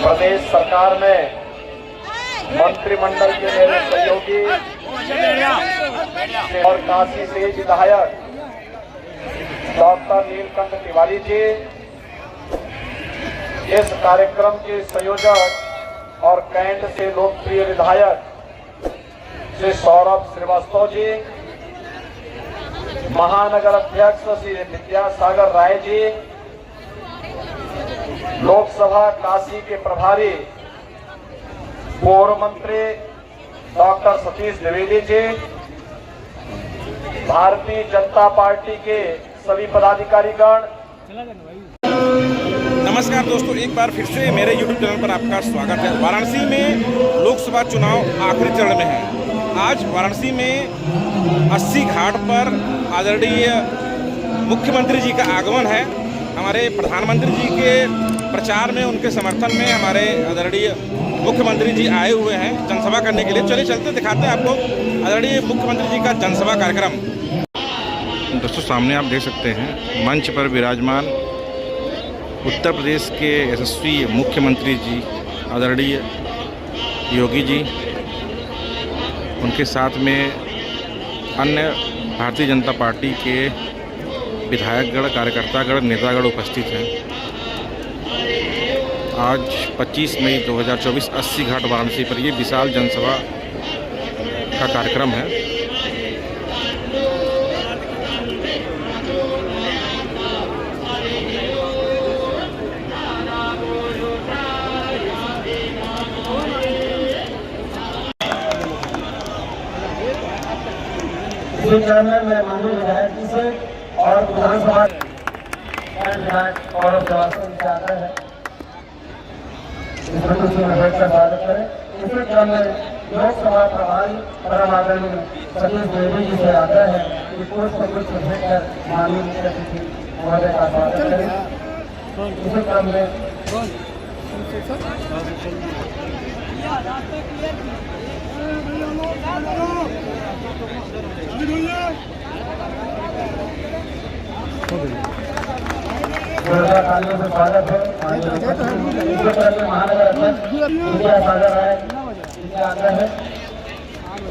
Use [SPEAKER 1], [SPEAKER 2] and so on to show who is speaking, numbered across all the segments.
[SPEAKER 1] प्रदेश सरकार में मंत्रिमंडल के मेरे सहयोगी और काशी से विधायक डॉक्टर नीलकंठ तिवारी जी, इस कार्यक्रम के संयोजक और कैंट से लोकप्रिय विधायक श्री सौरभ श्रीवास्तव जी, महानगर अध्यक्ष श्री विद्यासागर राय जी, लोकसभा काशी के प्रभारी पूर्व मंत्री डॉक्टर सतीश द्विवेदी जी, भारतीय जनता पार्टी के सभी पदाधिकारीगण।
[SPEAKER 2] नमस्कार दोस्तों, एक बार फिर से मेरे YouTube चैनल पर आपका स्वागत है। वाराणसी में लोकसभा चुनाव आखिरी चरण में है। आज वाराणसी में 80 घाट पर आदरणीय मुख्यमंत्री जी का आगमन है। हमारे प्रधानमंत्री जी के प्रचार में, उनके समर्थन में हमारे आदरणीय मुख्यमंत्री जी आए हुए हैं जनसभा करने के लिए। चलिए चलते दिखाते हैं आपको आदरणीय मुख्यमंत्री जी का जनसभा कार्यक्रम। दोस्तों, सामने आप देख सकते हैं मंच पर विराजमान उत्तर प्रदेश के यशस्वी मुख्यमंत्री जी आदरणीय योगी जी, उनके साथ में अन्य भारतीय जनता पार्टी के विधायकगण, कार्यकर्तागण, नेतागण उपस्थित हैं। आज 25 मई 2024 80 घाट वाराणसी पर ये विशाल जनसभा का कार्यक्रम है।
[SPEAKER 1] में माननीय विधायक जी से और विधानसभा और आता है, का स्वागत करें। इसी क्रम में लोकसभा प्रभारी परम आदरणीय सतीश द्विवेदी जी से आग्रह है कि पुष्प गुच्छ भेंट कर माननीय मुख्य अतिथि महोदय का स्वागत करें। इसी क्रम में तालियों से स्वागत है। महानगर अध्यक्ष विद्यासागर राय इनका आग्रह है।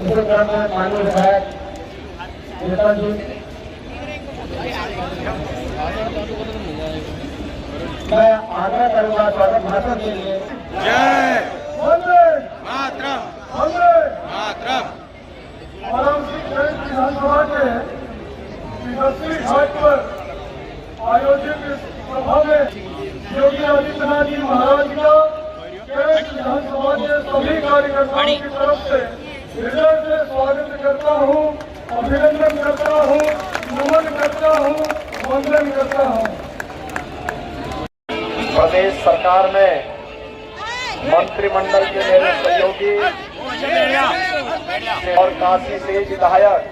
[SPEAKER 1] इसी क्रम में माननीय विधायक नेता जी, मैं आग्रह करूंगा स्वागत भाषण के लिए।
[SPEAKER 2] जय
[SPEAKER 1] वंदे
[SPEAKER 2] मातरम,
[SPEAKER 1] वंदे
[SPEAKER 2] मातरम।
[SPEAKER 1] विधानसभा के 80 घाट पर आयोजित इस सभा में योगी आदित्यनाथ जी महाराज का विधानसभा के सभी कार्यकर्ताओं की तरफ से हृदय से स्वागत करता हूँ, अभिनंदन करता हूँ, नमन करता हूँ, वंदन करता हूँ। प्रदेश सरकार में मंत्रिमंडल के मेरे सहयोगी और काशी से विधायक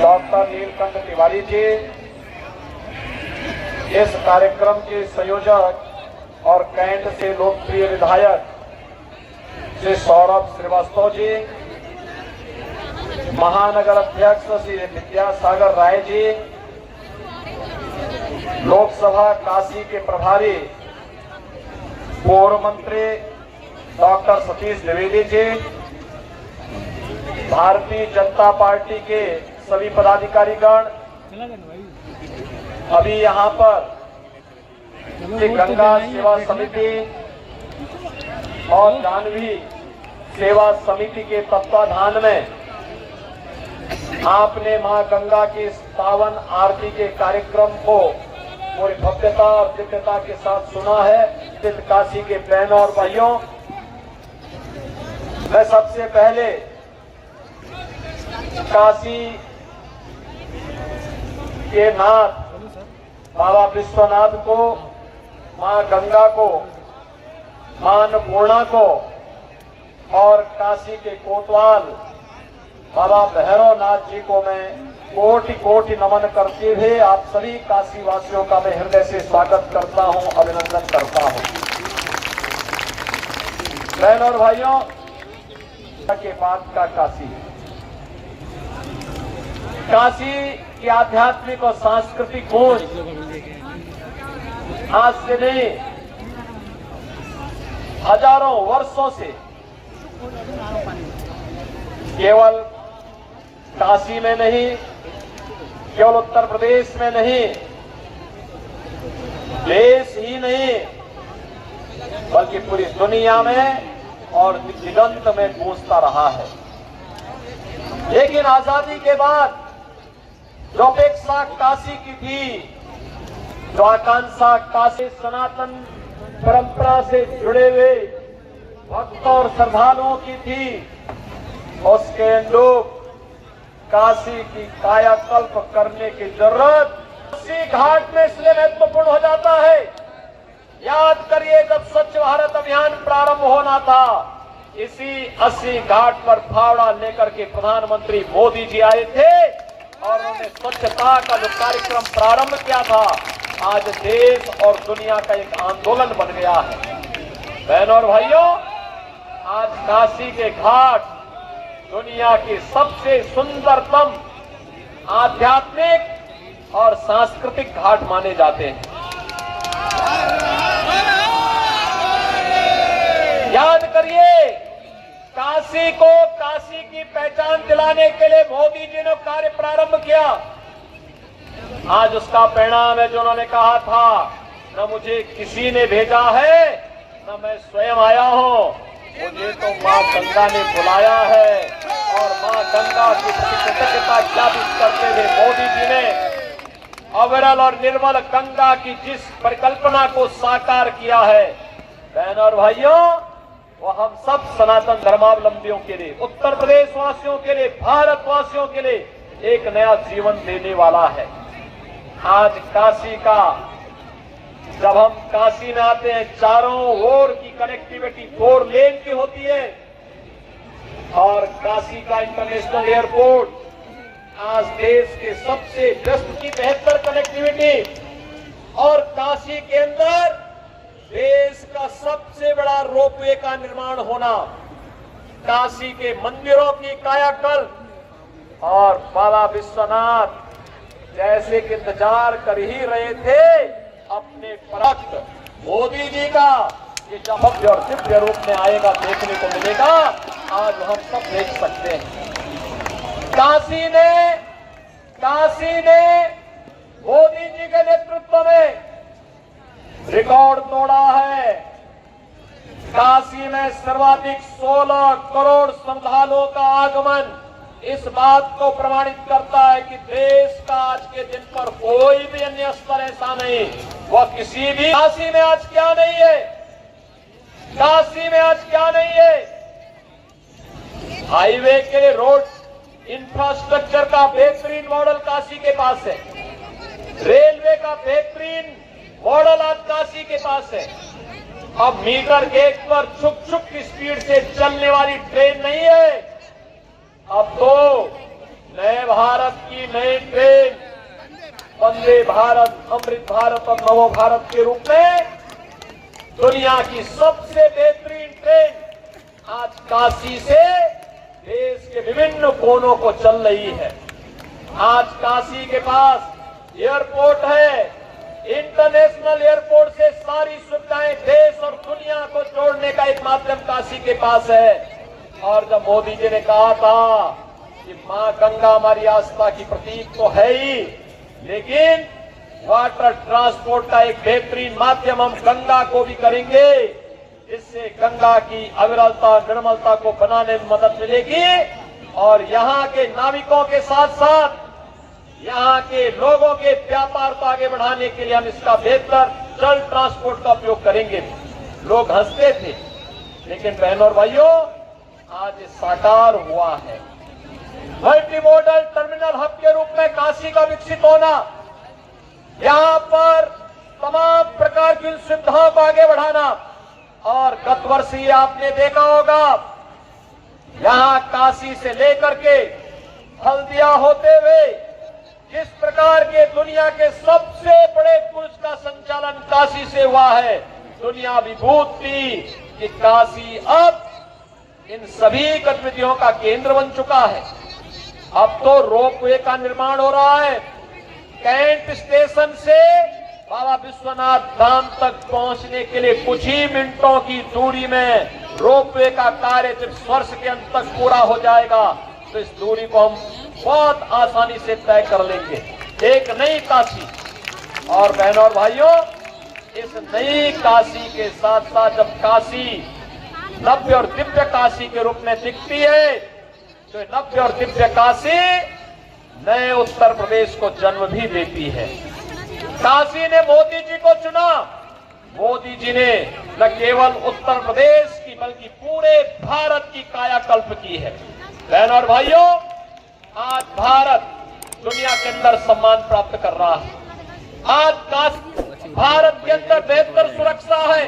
[SPEAKER 1] डॉक्टर नीलकंठ तिवारी जी, इस कार्यक्रम के संयोजक और कैंट से लोकप्रिय विधायक श्री सौरभ श्रीवास्तव जी, महानगर अध्यक्ष श्री विद्यासागर राय जी, लोकसभा काशी के प्रभारी पूर्व मंत्री डॉक्टर सतीश द्विवेदी जी, भारतीय जनता पार्टी के सभी पदाधिकारीगण। अभी यहाँ पर गंगा सेवा समिति और जाह्नवी सेवा समिति के तत्वाधान में आपने मां गंगा की पावन आरती के कार्यक्रम को पूरी भव्यता और दिव्यता के साथ सुना है। काशी के बहनों और भाइयों, मैं सबसे पहले काशी के नाथ बाबा विश्वनाथ को, मां गंगा को, मां अन्नपूर्णा को और काशी के कोतवाल बाबा भैरवनाथ जी को मैं कोटि कोटि नमन करते हुए आप सभी काशी वासियों का मैं हृदय से स्वागत करता हूं, अभिनंदन करता हूं। बहनों और भाइयों, के बाद का काशी, काशी की आध्यात्मिक और सांस्कृतिक खोज आज से नहीं हजारों वर्षों से केवल काशी में नहीं, केवल उत्तर प्रदेश में नहीं, देश ही नहीं बल्कि पूरी दुनिया में और दिगंत में गूंजता रहा है। लेकिन आजादी के बाद जो अपेक्षा काशी की थी, जो आकांक्षा काशी सनातन परंपरा से जुड़े हुए भक्तों और श्रद्धालुओं की थी, उसके अनुरूप काशी की कायाकल्प करने की जरूरत अस्सी घाट में इसलिए महत्वपूर्ण हो जाता है। याद करिए, जब स्वच्छ भारत अभियान प्रारंभ होना था, इसी 80 घाट पर फावड़ा लेकर के प्रधानमंत्री मोदी जी आए थे और उन्होंने स्वच्छता का जो कार्यक्रम प्रारंभ किया था, आज देश और दुनिया का एक आंदोलन बन गया है। बहनों और भाइयों, आज काशी के घाट दुनिया के सबसे सुंदरतम आध्यात्मिक और सांस्कृतिक घाट माने जाते हैं। याद करिए, काशी को काशी की पहचान दिलाने के लिए मोदी जी ने कार्य प्रारंभ किया। आज उसका परिणाम है जो उन्होंने कहा था, न मुझे किसी ने भेजा है न मैं स्वयं आया हूं, मुझे तो मां गंगा ने बुलाया है। और मां गंगा की कृतज्ञता ज्ञापित करते हुए मोदी जी ने अविरल और निर्मल गंगा की जिस परिकल्पना को साकार किया है, बहनों और भाइयों, वो हम सब सनातन धर्मावलंबियों के लिए, उत्तर प्रदेश वासियों के लिए, भारतवासियों के लिए एक नया जीवन देने वाला है। आज काशी का, जब हम काशी में आते हैं, चारों ओर की कनेक्टिविटी 4 लेन की होती है और काशी का इंटरनेशनल एयरपोर्ट आज देश के सबसे व्यस्त की बेहतर कनेक्टिविटी, और काशी के अंदर देश का सबसे बड़ा रोपवे का निर्माण होना, काशी के मंदिरों की कायाकल्प, और बाबा विश्वनाथ जैसे कि इंतजार कर ही रहे थे अपने भक्त मोदी जी का, ये जब भव्य और दिव्य रूप में आएगा देखने को मिलेगा। आज हम सब देख सकते हैं, काशी ने मोदी जी के नेतृत्व में रिकॉर्ड तोड़ा है। काशी में सर्वाधिक 16 करोड़ श्रद्धालुओं का आगमन इस बात को प्रमाणित करता है कि देश का आज के दिन पर कोई भी अन्य स्थल ऐसा नहीं, वह किसी भी। काशी में आज क्या नहीं है, काशी में आज क्या नहीं है? हाईवे के रोड इंफ्रास्ट्रक्चर का बेहतरीन मॉडल काशी के पास है, रेलवे का बेहतरीन मॉडल आज काशी के पास है। अब मीटर गेज पर छुक छुक की स्पीड से चलने वाली ट्रेन नहीं है, अब तो नए भारत की नई ट्रेन वंदे भारत, अमृत भारत और नवो भारत के रूप में दुनिया की सबसे बेहतरीन ट्रेन आज काशी से देश के विभिन्न कोनों को चल रही है। आज काशी के पास एयरपोर्ट है, इंटरनेशनल एयरपोर्ट से सारी सुविधाएं देश और दुनिया को जोड़ने का एक माध्यम काशी के पास है। और जब मोदी जी ने कहा था कि मां गंगा हमारी आस्था की प्रतीक तो है ही, लेकिन वाटर ट्रांसपोर्ट का एक बेहतरीन माध्यम हम गंगा को भी करेंगे, इससे गंगा की अविरलता निर्मलता को बनाने में मदद मिलेगी और यहाँ के नाविकों के साथ साथ यहाँ के लोगों के व्यापार को आगे बढ़ाने के लिए हम इसका बेहतर जल ट्रांसपोर्ट का उपयोग करेंगे। लोग हंसते थे, लेकिन बहनों और भाइयों आज साकार हुआ है। मल्टी मॉडल टर्मिनल हब के रूप में काशी का विकसित होना, यहाँ पर तमाम प्रकार की सुविधाओं को आगे बढ़ाना, और गत वर्ष ही आपने देखा होगा यहाँ काशी से लेकर के हल्दिया होते हुए जिस प्रकार के दुनिया के सबसे बड़े पुरुष का संचालन काशी से हुआ है। दुनिया विभूत थी कि काशी अब इन सभी गतिविधियों का केंद्र बन चुका है। अब तो रोपवे का निर्माण हो रहा है, कैंट स्टेशन से बाबा विश्वनाथ धाम तक पहुंचने के लिए कुछ ही मिनटों की दूरी में रोपवे का कार्य जब वर्ष के अंत तक पूरा हो जाएगा तो इस दूरी को हम बहुत आसानी से तय कर लेंगे। एक नई काशी, और बहनों और भाइयों, इस नई काशी के साथ साथ जब काशी नव्य और दिव्य काशी के रूप में दिखती है तो नव्य और दिव्य काशी नए उत्तर प्रदेश को जन्म भी देती है। काशी ने मोदी जी को चुना। मोदी जी ने न केवल उत्तर प्रदेश की बल्कि पूरे भारत की कायाकल्प की है। बहनों और भाइयों, आज भारत दुनिया के अंदर सम्मान प्राप्त कर रहा है। आज भारत के अंदर बेहतर सुरक्षा है,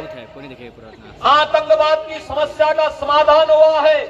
[SPEAKER 1] आतंकवाद की समस्या का समाधान हुआ है।